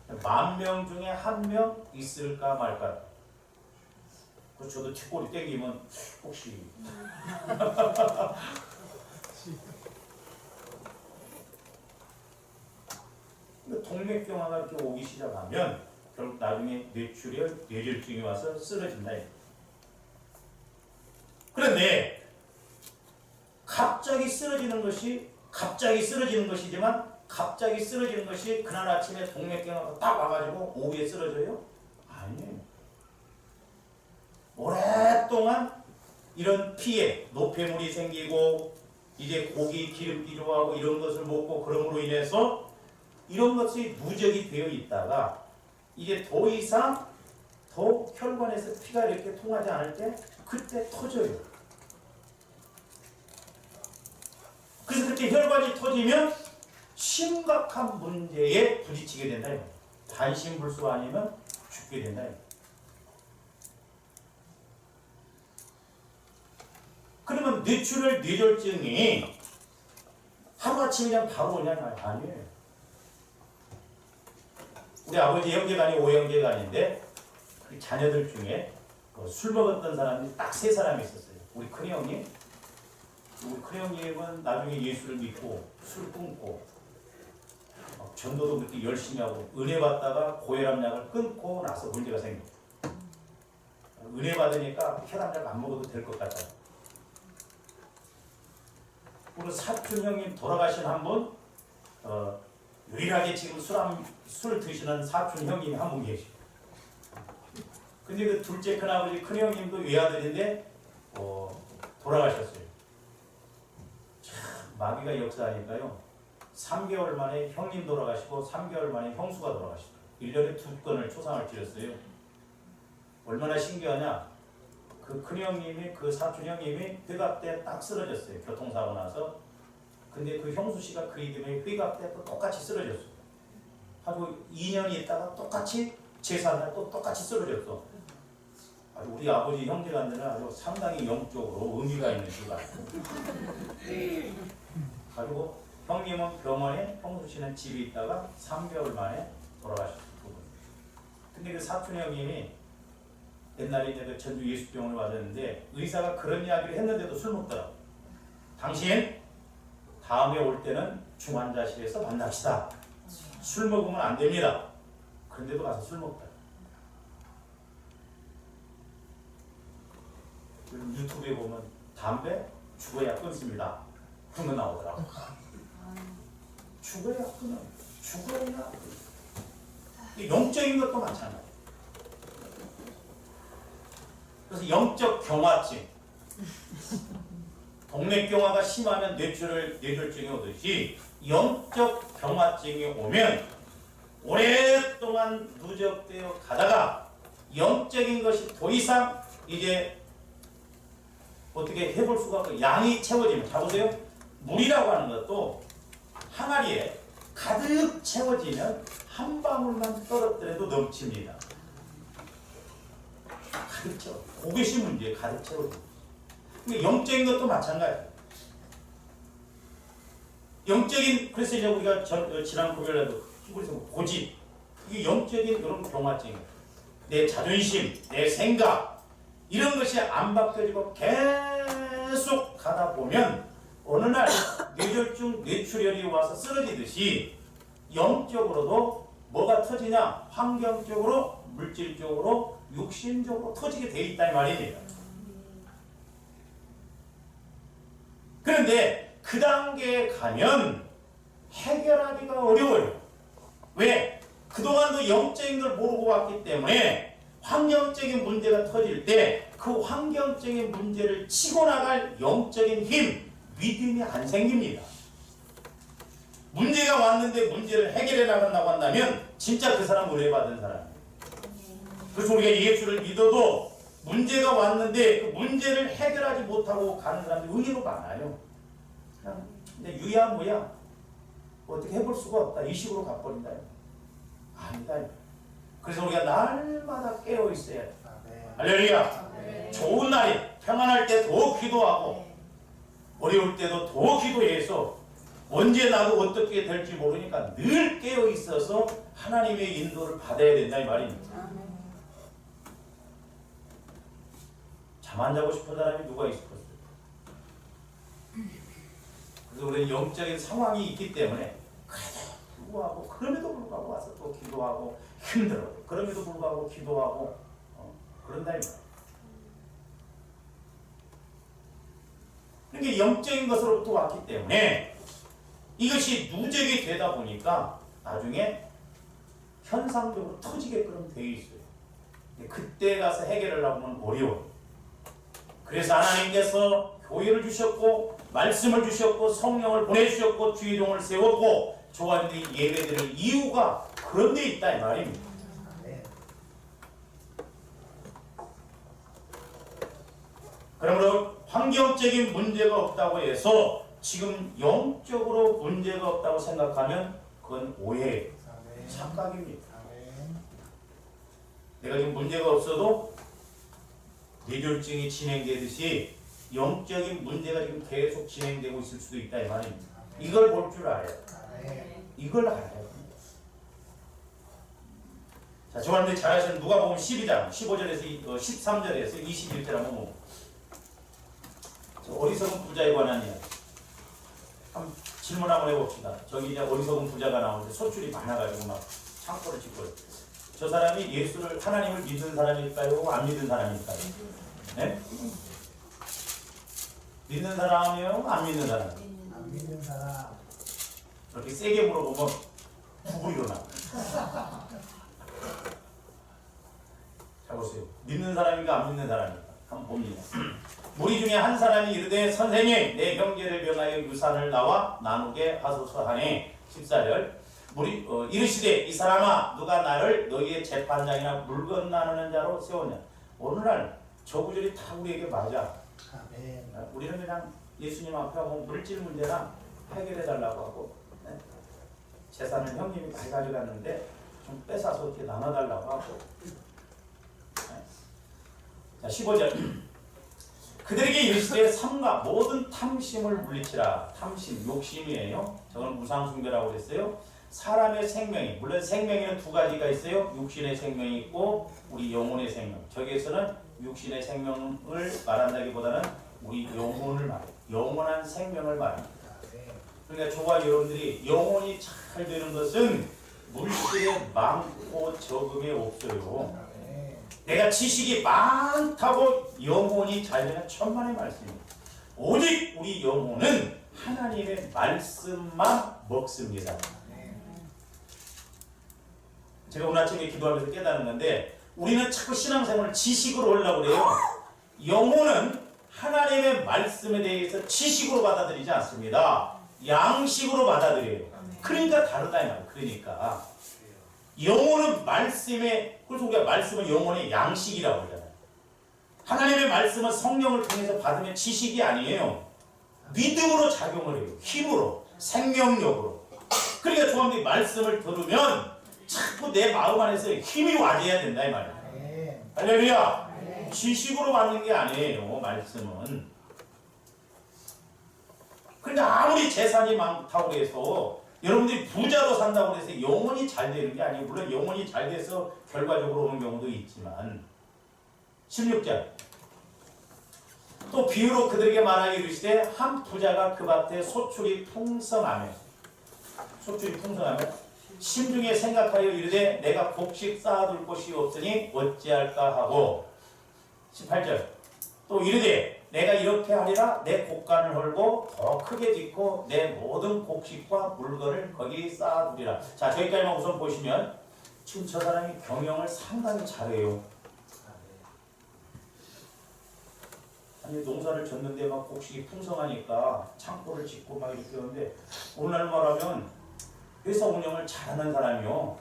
10,000명 중에 1명 있을까 말까. 저도 뒷골이 땡기면 혹시 동맥경화가 이렇게 오기 시작하면 결국 나중에 뇌출혈, 뇌졸중이 와서 쓰러진다. 그런데 갑자기 쓰러지는 것이지만 갑자기 쓰러지는 것이 그날 아침에 동맥경화가 딱 와가지고 오후에 쓰러져요? 아니에요. 오랫동안 이런 피에 노폐물이 생기고 이제 고기 기름기 좋아하고 이런 것을 먹고 그럼으로 인해서 이런 것이 누적이 되어 있다가 이게 더 이상 더 혈관에서 피가 이렇게 통하지 않을 때 그때 터져요. 그래서 그때 혈관이 터지면 심각한 문제에 부딪히게 된다. 반신불수 아니면 죽게 된다. 그러면 뇌출혈, 뇌졸중이 하루아침에 그냥 바로 오냐? 아니에요. 우리 아버지 형제간이 5형제간인데 그 자녀들 중에 술 먹었던 사람이 딱 3사람이 있었어요. 우리 큰형님, 우리 큰형님은 나중에 예수를 믿고 술 끊고 전도도 그렇게 열심히 하고 은혜 받다가 고혈압 약을 끊고 나서 문제가 생깁니다. 은혜 받으니까 혈압 약 안 먹어도 될 것 같아요. 우리 사촌 형님 돌아가신 한 분, 유일하게 지금 술 드시는 사촌 형님이 한 분 계시고, 근데 그 둘째 큰아버지 큰형님도 외아들인데 돌아가셨어요. 참 마귀가 역사하니까요. 3개월 만에 형님 돌아가시고 3개월 만에 형수가 돌아가시고 1년에 2건을 초상을 드렸어요. 얼마나 신기하냐. 그 큰형님이 그 사촌 형님이 회갑 때 딱 쓰러졌어요. 교통사고 나서. 근데 그 형수씨가 그 이듬해 회갑 때 또 똑같이 쓰러졌어요. 하고 2년 있다가 똑같이 제사날 또 똑같이 쓰러졌어. 아주 우리 아버지 형제간들은 아주 상당히 영적으로 의미가 있는 시간. 가지고 형님은 병원에, 형수씨는 집에 있다가 3개월 만에 돌아가셨어요. 근데 그 사촌 형님이 옛날에 이제 그 전주 예수병원을 왔는데 의사가 그런 이야기를 했는데도 술 먹더라고. 당신 다음에 올 때는 중환자실에서 만납시다. 술 먹으면 안 됩니다. 그런데도 가서 술 먹다. 유튜브에 보면 담배 죽어야 끊습니다. 그런 거 나오더라고. 죽어야 끊어. 죽어야. 영적인 것도 마찬가지. 그래서 영적 경화증. 동맥경화가 심하면 뇌졸중이 오듯이 영적 경화증이 오면 오랫동안 누적되어 가다가 영적인 것이 더 이상 이제 어떻게 해볼 수가 없고 양이 채워지면, 자보세요. 물이라고 하는 것도 항아리에 가득 채워지면 한 방울만 떨어뜨려도 넘칩니다. 가득 채워. 그것이 문제예요. 가득 채워집니다. 영적인 것도 마찬가지예요. 영적인, 그래서 이제 우리가 지난 금요일에도 히브리서 고집, 이게 영적인 이런 경화증이에요. 내 자존심, 내 생각, 이런 것이 안 바뀌어지고 계속 가다 보면 어느 날 뇌졸중, 뇌출혈이 와서 쓰러지듯이 영적으로도 뭐가 터지냐? 환경적으로, 물질적으로, 육신적으로 터지게 돼 있다 이 말입니다. 그런데 그 단계에 가면 해결하기가 어려워요. 왜? 그동안도 영적인 걸 모르고 왔기 때문에 환경적인 문제가 터질 때 그 환경적인 문제를 치고 나갈 영적인 힘, 믿음이 안 생깁니다. 문제가 왔는데 문제를 해결해 나간다고 한다면 진짜 그 사람 은혜 받은 사람이에요. 그래서 우리가 예수를 믿어도 문제가 왔는데 그 문제를 해결하지 못하고 가는 사람들이 의외로 많아요. 그냥 근데 유야 뭐야 어떻게 해볼 수가 없다 이 식으로 가버린다. 아니다. 그래서 우리가 날마다 깨어 있어야 돼. 할렐루야. 좋은 날이 평안할 때 더 기도하고 어려울 때도 더 기도해서 언제 나도 어떻게 될지 모르니까 늘 깨어 있어서 하나님의 인도를 받아야 된다 이 말입니다. 잠 안 자고 싶은 사람이 누가 있었어요? 그래서 우리는 영적인 상황이 있기 때문에 그럼에도 불구하고 와서 또 기도하고 힘들어. 그럼에도 불구하고 기도하고 그런다 이 말이에요. 그러니까 영적인 것으로부터 왔기 때문에 이것이 누적이 되다 보니까 나중에 현상적으로 터지게끔 되어 있어요. 그때 가서 해결을 하면 어려워요. 그래서 하나님께서 교회를 주셨고 말씀을 주셨고 성령을 보내주셨고 주의종을 세웠고 조한의 예배드릴 이유가 그런 데 있다 이 말입니다. 그러므로 환경적인 문제가 없다고 해서 지금 영적으로 문제가 없다고 생각하면 그건 오해예요. 착각입니다. 내가 지금 문제가 없어도 뇌졸중이 진행되듯이 영적인 문제가 지금 계속 진행되고 있을 수도 있다 이 말입니다. 이걸 볼 줄 알아요. 이걸 알아야 됩니다. 자, 저한테 잘하시는 누가복음 12장 15절에서 13절에서 21절 한번 보고 어리석은 부자에 관한 이야기. 한번 질문 한번 해봅시다. 저기 이제 어리석은 부자가 나오는데 소출이 많아가지고 막 창고를 짓고 저 사람이 예수를 하나님을 믿는 사람일까요? 안 믿는 사람일까요? 네? 믿는 사람이에요? 안 믿는 사람? 안 믿는 사람. 이렇게 세게 물어보면 훅 일어나. 자 보세요. 믿는 사람인가 안 믿는 사람인가 한번 봅니다. 무리 중에 한 사람이 이르되 선생님 내 형제를 명하여 유산을 나와 나누게 하소서 하니 14절 이르시되 이 사람아 누가 나를 너희의 재판장이나 물건 나누는 자로 세웠냐. 오늘날 저 구절이 다 우리에게 맞아. 아멘. 우리는 그냥 예수님 앞에 하고 물질 문제나 해결해 달라고 하고 재산을 형님이 많이 가져갔는데 좀 뺏어서 이렇게 나눠달라고 하고. 자 15절 그들에게 이르시되 삼가 모든 탐심을 물리치라. 탐심, 욕심이에요. 저건 무상숭배라고 그랬어요. 사람의 생명이, 물론 생명에는 두 가지가 있어요. 육신의 생명이 있고 우리 영혼의 생명. 저기에서는 육신의 생명을 말한다기보다는 우리 영혼을 말해요. 영원한 생명을 말합니다. 그러니까 저와 여러분들이 영혼이 잘 되는 것은 물질에 많고 적음이 없어요. 내가 지식이 많다고 영혼이 잘 되는 천만의 말씀입니다. 오직 우리 영혼은 하나님의 말씀만 먹습니다. 제가 오늘 아침에 기도하면서 깨달은 건데 우리는 자꾸 신앙생활을 지식으로 하려고 그래요. 영혼은 하나님의 말씀에 대해서 지식으로 받아들이지 않습니다. 양식으로 받아들여요. 그러니까 다르다 이 말이에요. 그러니까 영혼은 말씀에, 그래서 우리가 말씀은 영혼의 양식이라고 하잖아요. 하나님의 말씀은 성령을 통해서 받으면 지식이 아니에요. 믿음으로 작용을 해요. 힘으로, 생명력으로. 그러니까 조합들이 말씀을 들으면 자꾸 내 마음 안에서 힘이 와줘야 된다 이 말이에요. 할렐루야. 지식으로 받는 게 아니에요. 말씀은. 그러니까 아무리 재산이 많다고 해서 여러분들이 부자로 산다고 해서 영혼이 잘 되는 게 아니에요. 물론 영혼이 잘 돼서 결과적으로 오는 경우도 있지만 16절 또 비유로 그들에게 말하여 이르시되 한 부자가 그 밭에 소출이 풍성하며 심중에 생각하여 이르되 내가 곡식 쌓아둘 곳이 없으니 어찌할까 하고 18절 또 이르되 내가 이렇게 하리라 내 곡간을 헐고 더 크게 짓고 내 모든 곡식과 물건을 거기 쌓아두리라. 자, 저기까지만 우선 보시면 지금 저 사람이 경영을 상당히 잘해요. 아니 농사를 졌는데 막 곡식이 풍성하니까 창고를 짓고 막 이렇게 하는데 오늘날 말하면 회사 운영을 잘하는 사람이요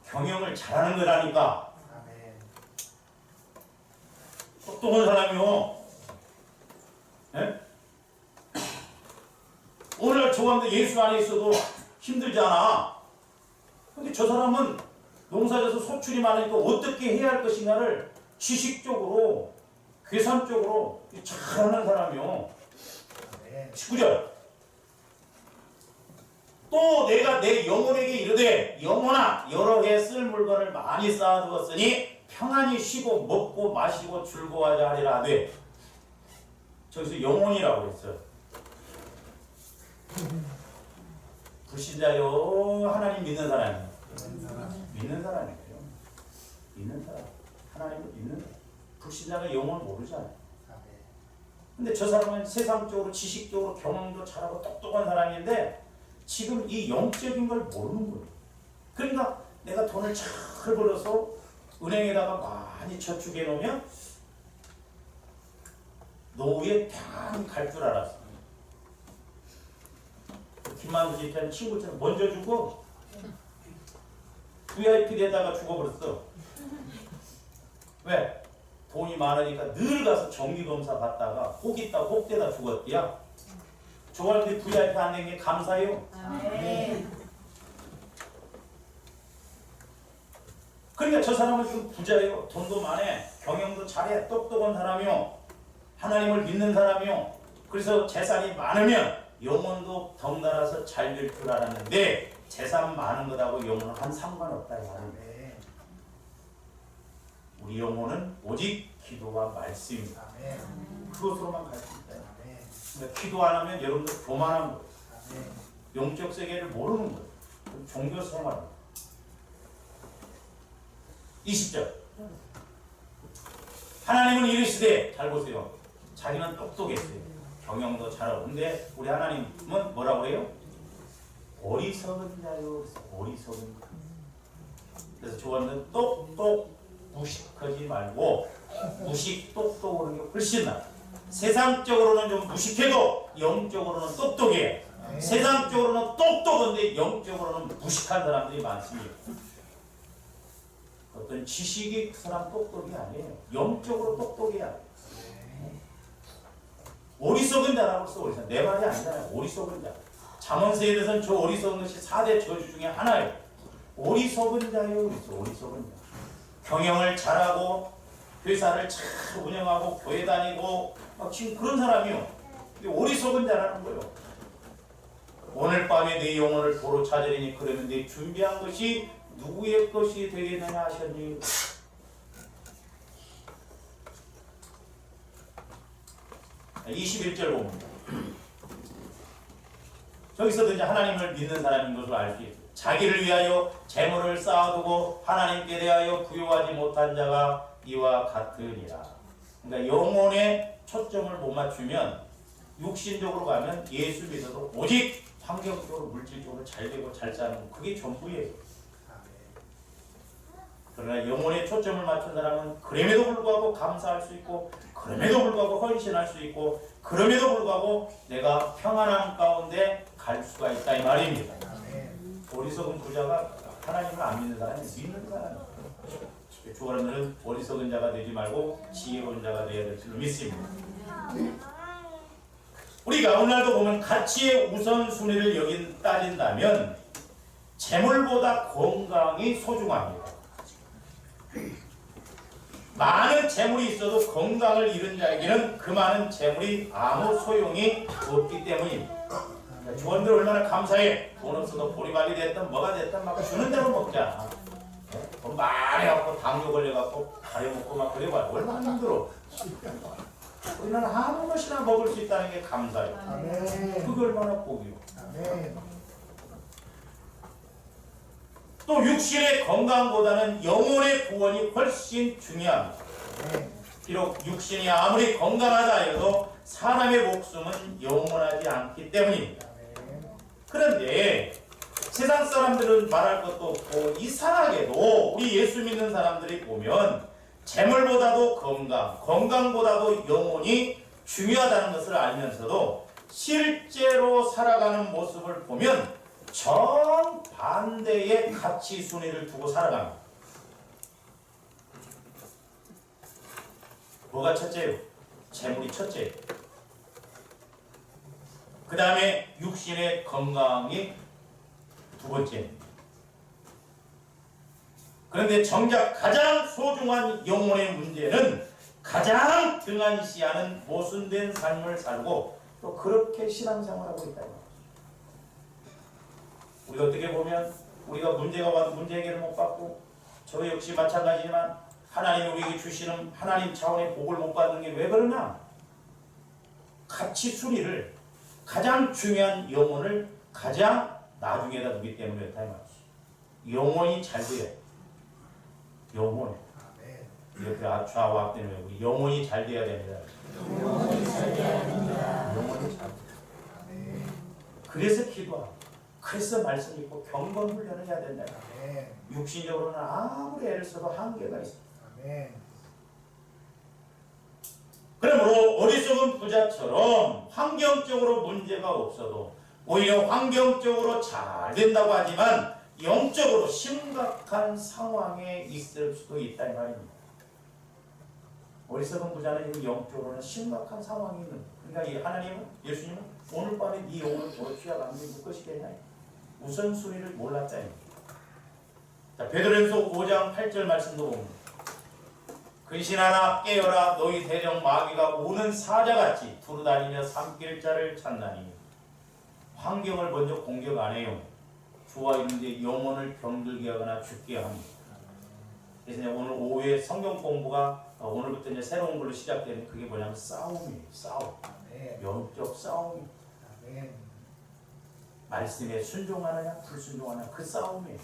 경영을 잘하는 거라니까. 똑똑한 사람이요. 네? 오늘날 조감도 예수 안에 있어도 힘들잖아. 근데 저 사람은 농사져서 소출이 많으니까 어떻게 해야 할 것인가를 지식적으로 계산적으로 잘하는 사람이요. 19절 또 내가 내 영혼에게 이르되 영혼아 여러 해 쓸 물건을 많이 쌓아두었으니 평안히 쉬고 먹고 마시고 즐거워하자 하리라 하되 저기서 영혼이라고 했어요. 불신자요 하나님 믿는 사람이에요. 믿는 사람이에요. 믿는 사람. 하나님을 믿는 사람. 불신자가 영혼을 모르잖아요. 근데 저 사람은 세상적으로 지식적으로 경험도 잘하고 똑똑한 사람인데 지금 이 영적인 걸 모르는 거예요. 그러니까 내가 돈을 잘 벌어서 은행에다가 많이 저축해 놓으면 노후에 평안히 갈 줄 알았어. 김만두 집사님 친구처럼 먼저 주고 VIP 되다가 죽어버렸어. 왜? 돈이 많으니까 늘 가서 정기검사 받다가 혹 있다 혹 되다 죽었대야. 저한테 VIP 안 된 게 감사해요. 네. 그러니까 저 사람은 좀 부자예요. 돈도 많아. 경영도 잘해. 똑똑한 사람이요. 하나님을 믿는 사람이요. 그래서 재산이 많으면 영혼도 덩달아서 잘 될 줄 알았는데 재산 많은 것하고 영혼은 한 상관없다. 우리 영혼은 오직 기도와 말씀입니다. 그것으로만 갈 수 있다. 그러니까 기도 안 하면 여러분들 교만한 거예요. 영적 세계를 모르는 거예요. 종교 생활입니다. 20절 하나님은 이르시되 잘 보세요. 자기는 똑똑했어요. 경영도 잘하고. 근데 우리 하나님은 뭐라고 해요? 어리석은 자요. 어리석은 자. 그래서 저거는 똑똑 무식하지 말고 무식 똑똑하는 게 훨씬 나아. 세상적으로는 좀 무식해도 영적으로는 똑똑해. 세상적으로는 똑똑한데 영적으로는 무식한 사람들이 많습니다. 어떤 지식이 그 사람 똑똑이 아니에요. 영적으로 똑똑이야. 어리석은 자라고 써. 어리석은 내 말이 아니잖아요. 어리석은 자. 잠언서에 대해서는 저 어리석은 것이 4대 저주 중에 하나예요. 어리석은 자예요. 어리석은 자. 경영을 잘하고 회사를 잘 운영하고 교회 다니고 막 지금 그런 사람이요. 어리석은 자라는 거예요. 오늘 밤에 네 영혼을 도로 찾으리니 그러면 네 준비한 것이 누구의 것이 되겠느냐 하셨니? 21절 봅니다. 저기서도 이제 하나님을 믿는 사람인 것을 알 수 있어요. 자기를 위하여 재물을 쌓아두고 하나님께 대하여 부요하지 못한 자가 이와 같으니라. 그러니까 영혼에 초점을 못 맞추면 육신적으로 가면 예수 믿어도 오직 환경적으로 물질적으로 잘 되고 잘 사는 거 그게 전부예요. 그러나 영혼에 초점을 맞춘 사람은 그럼에도 불구하고 감사할 수 있고 그럼에도 불구하고 헌신할 수 있고 그럼에도 불구하고 내가 평안함 가운데 갈 수가 있다 이 말입니다. 어리석은 부자가 하나님을 안 믿는 사람이 믿는 사람이에요. 주 여러분들은 어리석은 자가 되지 말고 지혜로운 자가 되어야 될 줄로 믿습니다. 우리가 오늘도 보면 가치의 우선순위를 따진다면 재물보다 건강이 소중합니다. 많은 재물이 있어도 건강을 잃은 자에게는 그 많은 재물이 아무 소용이 없기 때문입니다. 주원들 얼마나 감사해. 돈 없어도 보리밥이 됐든 뭐가 됐든 막 주는 대로 먹자. 돈 많이 갖고 당뇨 걸려갖고 가려 먹고 막 그래봐요. 얼마나 힘들어. 우리는 아무 것이나 먹을 수 있다는 게 감사해요. 그게 얼마나 복이요. 또 육신의 건강보다는 영혼의 구원이 훨씬 중요합니다. 비록 육신이 아무리 건강하다 해도 사람의 목숨은 영원하지 않기 때문입니다. 그런데 세상 사람들은 말할 것도 없고 이상하게도 우리 예수 믿는 사람들이 보면 재물보다도 건강보다도 영혼이 중요하다는 것을 알면서도 실제로 살아가는 모습을 보면 정반대의 가치 순위를 두고 살아갑니다. 뭐가 첫째요? 재물이 첫째요. 그 다음에 육신의 건강이 두 번째입니다. 그런데 정작 가장 소중한 영혼의 문제는 가장 등한시하는 모순된 삶을 살고 또 그렇게 신앙생활하고 있다. 우리가 어떻게 보면 우리가 문제가 와도 문제 해결을 못 받고 저 역시 마찬가지지만 하나님이 우리에게 주시는 하나님 차원의 복을 못 받는 게 왜 그러냐? 가치 순위를 가장 중요한 영혼을 가장 나중에다 두기 때문에 그렇다 이 말이지. 영혼이 잘 돼야 돼. 영혼. 이렇게 좌와 앞 때문에 우리 영혼이 잘 돼야 됩니다. 영혼이 잘 돼야 됩니다. 영혼이 잘 돼야. 그래서 기도하고 그래서 말씀 읽고 경건 훈련을 해야 된다. 육신적으로는 아무리 애를 써도 한계가 있어. 그러므로 어리석은 부자처럼 환경적으로 문제가 없어도 오히려 환경적으로 잘 된다고 하지만 영적으로 심각한 상황에 있을 수도 있다 이 말입니다. 어리석은 부자는 영적으로는 심각한 상황이 있는 거예요. 그러니까 이 하나님은 예수님은 오늘 밤에 네 영혼을 도로 취하가면 누구 것이겠냐. 우선순위를 몰랐다. 자, 베드로전서 5장 8절 말씀도 봅니다. 근신하라 깨어라 너희 대적 마귀가 우는 사자같이 두루다니며 삼킬 자를 찾나니. 환경을 먼저 공격 안 해요. 주와 있는데 영혼을 병들게 하거나 죽게 합니다. 그래서 오늘 오후에 성경 공부가 오늘부터 이제 새로운 걸로 시작되는 그게 뭐냐면 싸움이에요. 싸움. 영적 싸움이에요. 말씀에 순종하느냐 불순종하느냐 그 싸움이에요.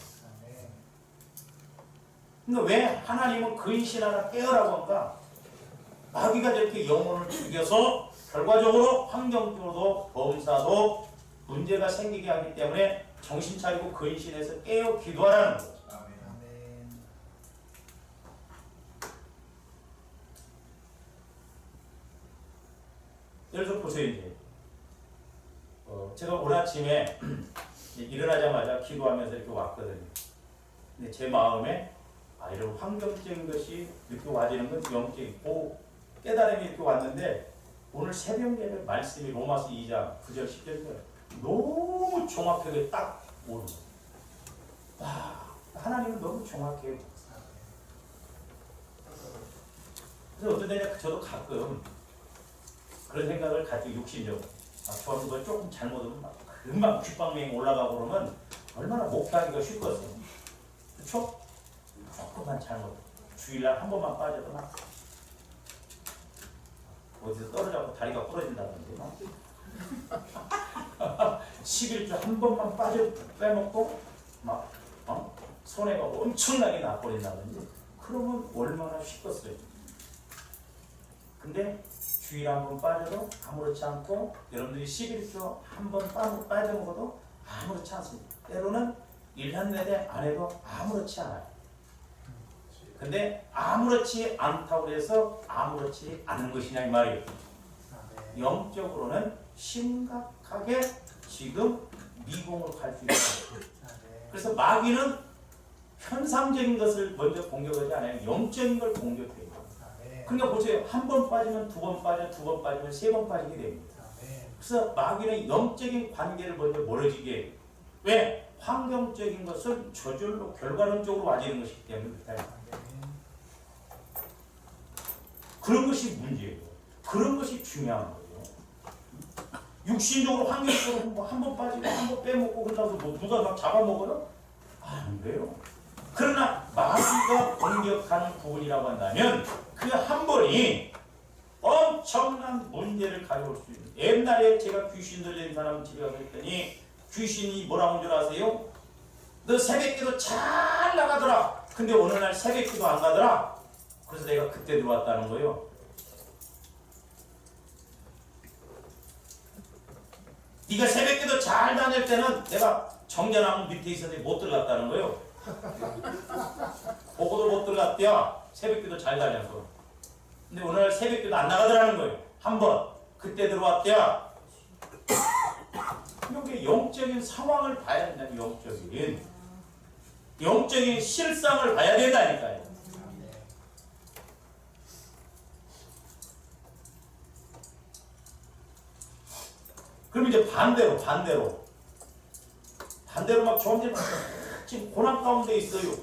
그러니까 왜 하나님은 근신하라 깨어라고 할까? 마귀가 저렇게 영혼을 죽여서 결과적으로 환경적으로도 범사도 문제가 생기게 하기 때문에 정신 차리고 근신해서 깨어 기도하라는 거죠. 예를 들어 보세요. 이제 제가 오늘 아침에 일어나자마자 기도하면서 이렇게 왔거든요. 근데 제 마음에 이런 환경적인 것이 이렇게 와지는 건 영적이고 깨달음이 이렇게 왔는데 오늘 새벽 예배 말씀이 로마서 2장 9절 10절인데 너무 정확하게 딱 오는 거예요. 와, 하나님은 너무 정확해요. 그래서 어떤 때는 저도 가끔 그런 생각을 가지고 육신적으로 저는 뭐 조금 잘못하면 막 금방 귓방맹이 올라가고 그러면 얼마나 목타기가 쉽겠어. 그쵸? 조금만 잘못 주일날 한 번만 빠져도 막 어디서 떨어져서 다리가 부러진다든지 막 11주 한 번만 빼먹고 막 손해가 엄청나게 나버린다든지 그러면 얼마나 쉽겠어요. 근데 주일 한 번 빠져도 아무렇지 않고 여러분들이 11주 한 번 빠져먹어도 아무렇지 않습니다. 때로는 1년 내내 안 해도 아무렇지 않아요. 근데 아무렇지 않다고 해서 아무렇지 않은 것이냐 이 말이에요. 영적으로는 심각하게 지금 미궁으로 갈 수 있어요. 그래서 마귀는 현상적인 것을 먼저 공격하지 않아요. 영적인 걸 공격해요. 그러니까 보세요. 한 번 빠지면 두 번 빠져, 두 번 빠지면 세 번 빠지게 됩니다. 그래서 마귀는 영적인 관계를 먼저 멀어지게 해요. 왜? 환경적인 것을 저절로 결과론적으로 와지는 것이기 때문에 그렇다. 그런 것이 문제예요. 그런 것이 중요한 거예요. 육신적으로 환경적으로 한 번 빠지고 한 번 빼먹고 그러다가 뭐 누가 막 잡아먹어요? 안 돼요. 그러나 마귀가 공격하는 부분이라고 한다면 그 한 번이 엄청난 문제를 가져올 수 있는. 옛날에 제가 귀신 들린 사람 집에 가서 했더니 귀신이 뭐라고 한 줄 아세요? 너 새벽기도 잘 나가더라. 근데 어느 날 새벽기도 안 가더라. 그래서 내가 그때 들어왔다는 거예요. 네가 새벽기도 잘 다닐 때는 내가 정전나무 밑에 있었는데 못 들어갔다는 거예요. 보고도 못 들어갔대요. 새벽기도 잘 다녀서. 근데 오늘 새벽기도 안 나가더라는 거예요. 한 번. 그때 들어왔대요. 이게 영적인 상황을 봐야 된다는 영적인 실상을 봐야 된다니까요. 그럼 이제 반대로 막 점점 지금 고난 가운데 있어요.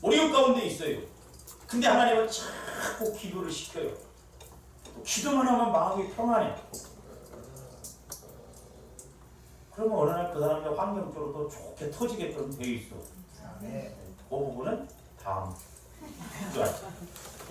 어려움 가운데 있어요. 근데 하나님은 자꾸 기도를 시켜요. 기도만 하면 마음이 평안해. 그러면 어느 날 그 사람의 환경적으로도 좋게 터지게끔 되어 있어. 그 부분은 다음 주에